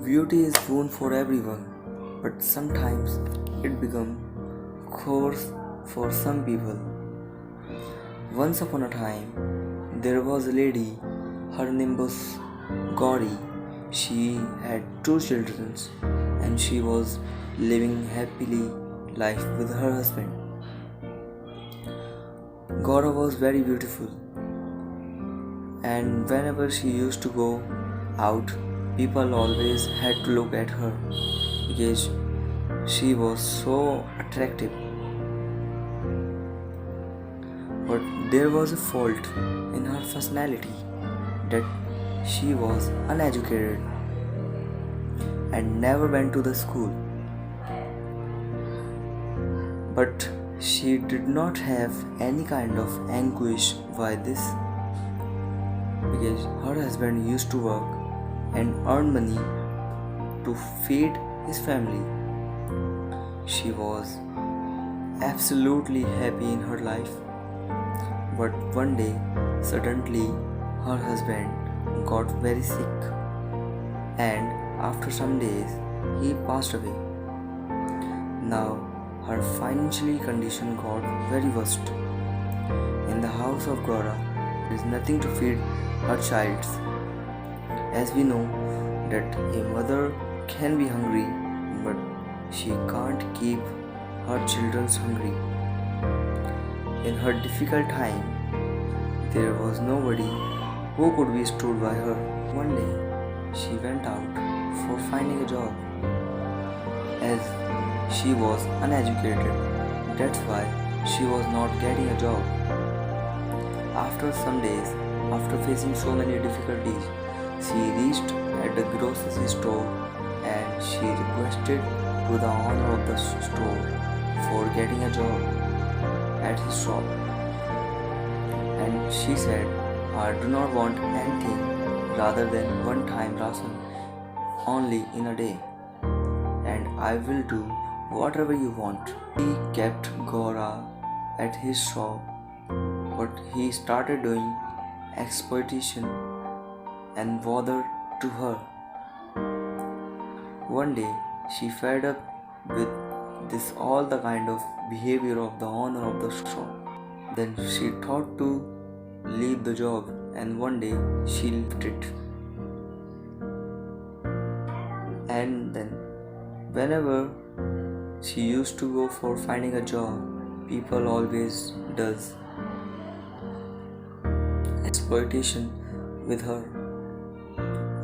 Beauty is boon for everyone, but sometimes it becomes coarse for some people. Once upon a time, there was a lady. Her name was Gauri. She had two children, and she was living happily life with her husband. Gaura was very beautiful, and whenever she used to go out, people always had to look at her because she was so attractive. But there was a fault in her personality, that she was uneducated and never went to the school. But she did not have any kind of anguish why this, because her husband used to work and earn money to feed his family. She was absolutely happy in her life. But one day, suddenly, her husband got very sick, and after some days, he passed away. Now, her financial condition got very worst. In the house of Gaura, there is nothing to feed her child. As we know that a mother can be hungry, but she can't keep her children hungry. In her difficult time, there was nobody who could be stood by her. One day, she went out for finding a job. As she was uneducated, that's why she was not getting a job. After some days, after facing so many difficulties, she reached at the grocery store and she requested to the owner of the store for getting a job at his shop. And she said, I do not want anything rather than one time ration only in a day, and I will do whatever you want. He kept Gaura at his shop, but he started doing exploitation and bothered to her. One day she fed up with this all the kind of behavior of the owner of the shop. Then she thought to leave the job, and one day she left it. And then whenever she used to go for finding a job, people always does exploitation with her.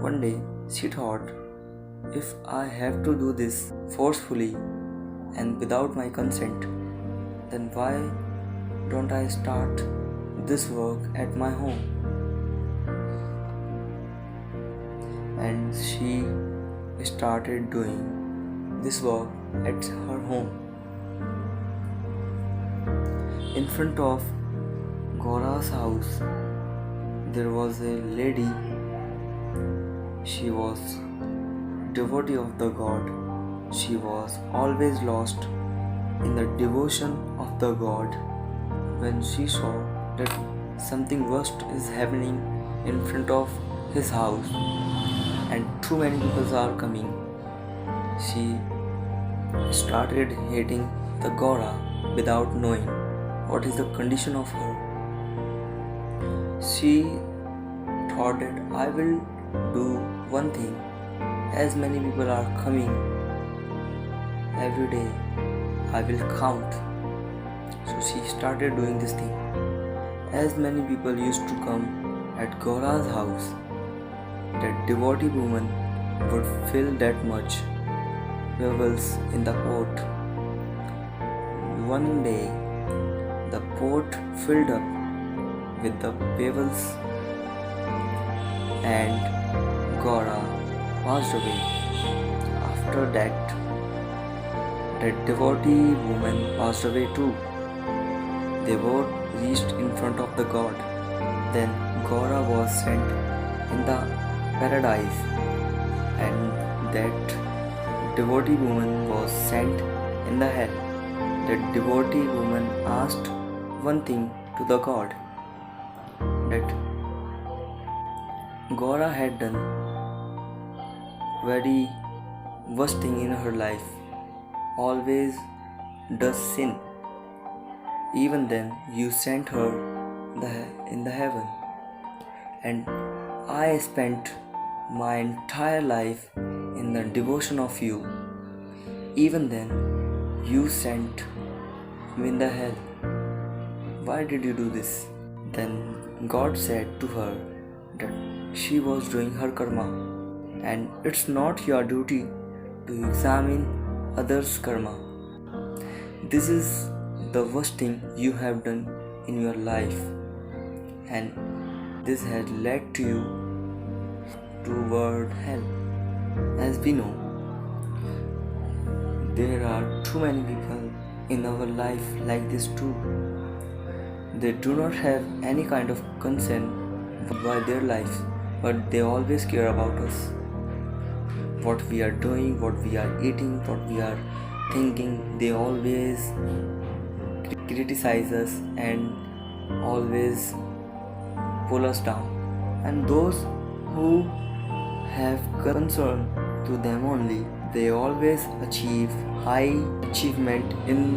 One day she thought, if I have to do this forcefully and without my consent, then why don't I start this work at my home? And she started doing this work at her home. In front of Gaura's house, there was a lady. She was devotee of the god. She was always lost in the devotion of the god. When she saw that something worst is happening in front of his house and too many people are coming, she started hating the Gaura without knowing what is the condition of her. She thought that I will do one thing. As many people are coming every day, I will count. So she started doing this thing. As many people used to come at Gaura's house, that devotee woman would fill that much pebbles in the pot. One day, the pot filled up with the pebbles and Gaura passed away. After that devotee woman passed away too. They both reached in front of the god. Then Gaura was sent in the paradise, and that devotee woman was sent in the hell. That devotee woman asked one thing to the god, that Gaura had done very worst thing in her life, always does sin. Even then, you sent her in the heaven, and I spent my entire life in the devotion of you. Even then, you sent me in the hell. Why did you do this? Then God said to her that she was doing her karma, and it's not your duty to examine others' karma. This is the worst thing you have done in your life, and this had led to you toward hell. As we know, there are too many people in our life like this too. They do not have any kind of concern by their lives, but they always care about us. What we are doing, what we are eating, what we are thinking, they always criticize us and always pull us down. And those who have concern to them only, they always achieve high achievement in